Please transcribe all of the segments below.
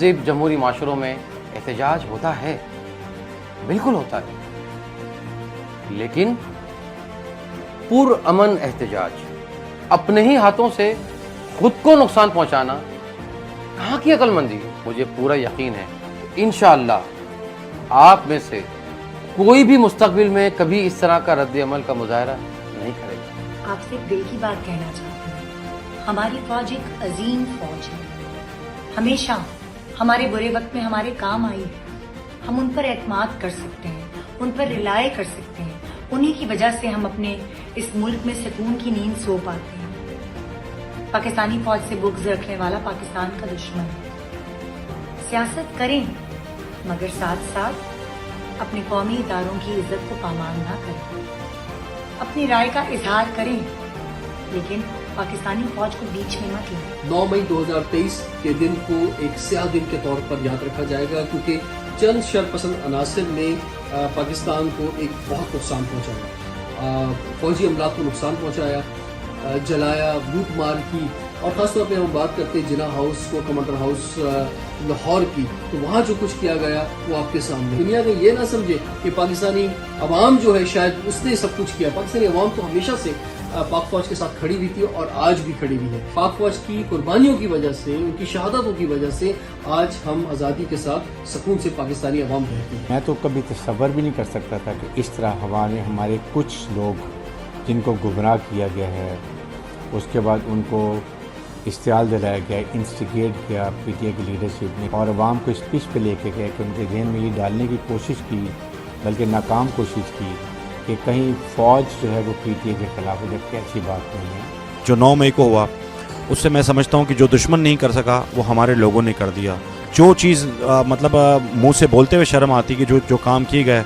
تہذیب جمہوری معاشروں میں احتجاج ہوتا ہے، بالکل ہوتا ہے، لیکن پرامن احتجاج، اپنے ہی ہاتھوں سے خود کو نقصان پہنچانا کہاں کی عقل مندی ہے؟ مجھے پورا یقین ہے انشاءاللہ آپ میں سے کوئی بھی مستقبل میں کبھی اس طرح کا رد عمل کا مظاہرہ نہیں کرے گا۔ آپ سے دل کی بات کہنا چاہتی ہوں، ہماری فوج ایک عظیم فوج ہے، ہمیشہ ہمارے برے وقت میں ہمارے کام آئی ہے، ہم ان پر اعتماد کر سکتے ہیں، ان پر ریلائے کر سکتے ہیں، انہی کی وجہ سے ہم اپنے اس ملک میں سکون کی نیند سو پاتے ہیں۔ پاکستانی فوج سے بغض رکھنے والا پاکستان کا دشمن ہے۔ سیاست کریں مگر ساتھ ساتھ اپنے قومی اداروں کی عزت کو پامال نہ کریں، اپنی رائے کا اظہار کریں لیکن پاکستانی فوج کو بیچ میں مت لیں۔ 9 مئی 2023 کے دن کو ایک سیاہ دن کے طور پر یاد رکھا جائے گا کیونکہ چند شرپسند عناصر نے پاکستان کو ایک بہت نقصان پہنچایا، فوجی عملات کو نقصان پہنچایا، جلایا، لوٹ مار کی، اور خاص طور پہ ہم بات کرتے ہیں جناح ہاؤس کو، کمانڈر ہاؤس لاہور کی، تو وہاں جو کچھ کیا گیا وہ آپ کے سامنے۔ دنیا نے یہ نہ سمجھے کہ پاکستانی عوام جو ہے شاید اس نے سب کچھ کیا، پاکستانی عوام تو ہمیشہ سے پاک فوج کے ساتھ کھڑی ہوئی تھی اور آج بھی کھڑی ہوئی ہے۔ پاک فوج کی قربانیوں کی وجہ سے، ان کی شہادتوں کی وجہ سے آج ہم آزادی کے ساتھ سکون سے پاکستانی عوام رہتی ہے۔ میں تو کبھی تصور بھی نہیں کر سکتا تھا کہ اس طرح ہوا میں ہمارے کچھ لوگ جن کو گمراہ کیا گیا ہے، اس کے بعد ان کو اشتعال دلایا گیا، انسٹیگیٹ کیا پی ٹی اے کی لیڈرشپ نے، اور عوام کو اس پیچ پہ لے کے گئے کہ ان کے ذہن میں یہ ڈالنے کی کوشش کی، بلکہ ناکام کوشش کی کہ کہیں فوج جو ہے وہ پی ٹی اے کے خلاف ہے، جبکہ ایسی بات نہیں ہے۔ جو 9 مئی کو ہوا اس سے میں سمجھتا ہوں کہ جو دشمن نہیں کر سکا وہ ہمارے لوگوں نے کر دیا۔ جو چیز مطلب منہ سے بولتے ہوئے شرم آتی کہ جو کام کیے گئے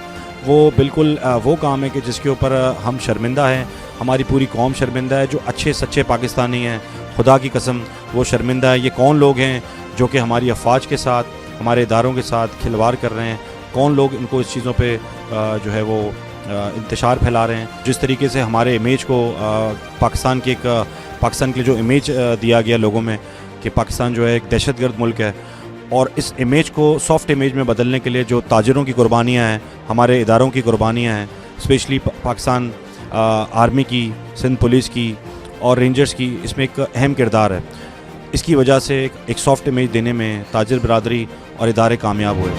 وہ بالکل وہ کام ہے کہ جس کے اوپر ہم شرمندہ ہیں، ہماری پوری قوم شرمندہ ہے۔ جو اچھے سچے پاکستانی ہیں، خدا کی قسم وہ شرمندہ ہے۔ یہ کون لوگ ہیں جو کہ ہماری افواج کے ساتھ، ہمارے اداروں کے ساتھ کھلواڑ کر رہے ہیں؟ کون لوگ ان کو اس چیزوں پہ جو ہے وہ انتشار پھیلا رہے ہیں؟ جس طریقے سے ہمارے امیج کو پاکستان کے لیے جو امیج دیا گیا لوگوں میں کہ پاکستان جو ہے ایک دہشت گرد ملک ہے، اور اس امیج کو سافٹ امیج میں بدلنے کے لیے جو تاجروں کی قربانیاں ہیں، ہمارے اداروں کی قربانیاں ہیں، اسپیشلی پاکستان آرمی کی، سندھ پولیس کی اور رینجرز کی، اس میں ایک اہم کردار ہے۔ اس کی وجہ سے ایک سافٹ امیج دینے میں تاجر برادری اور ادارے کامیاب ہوئے۔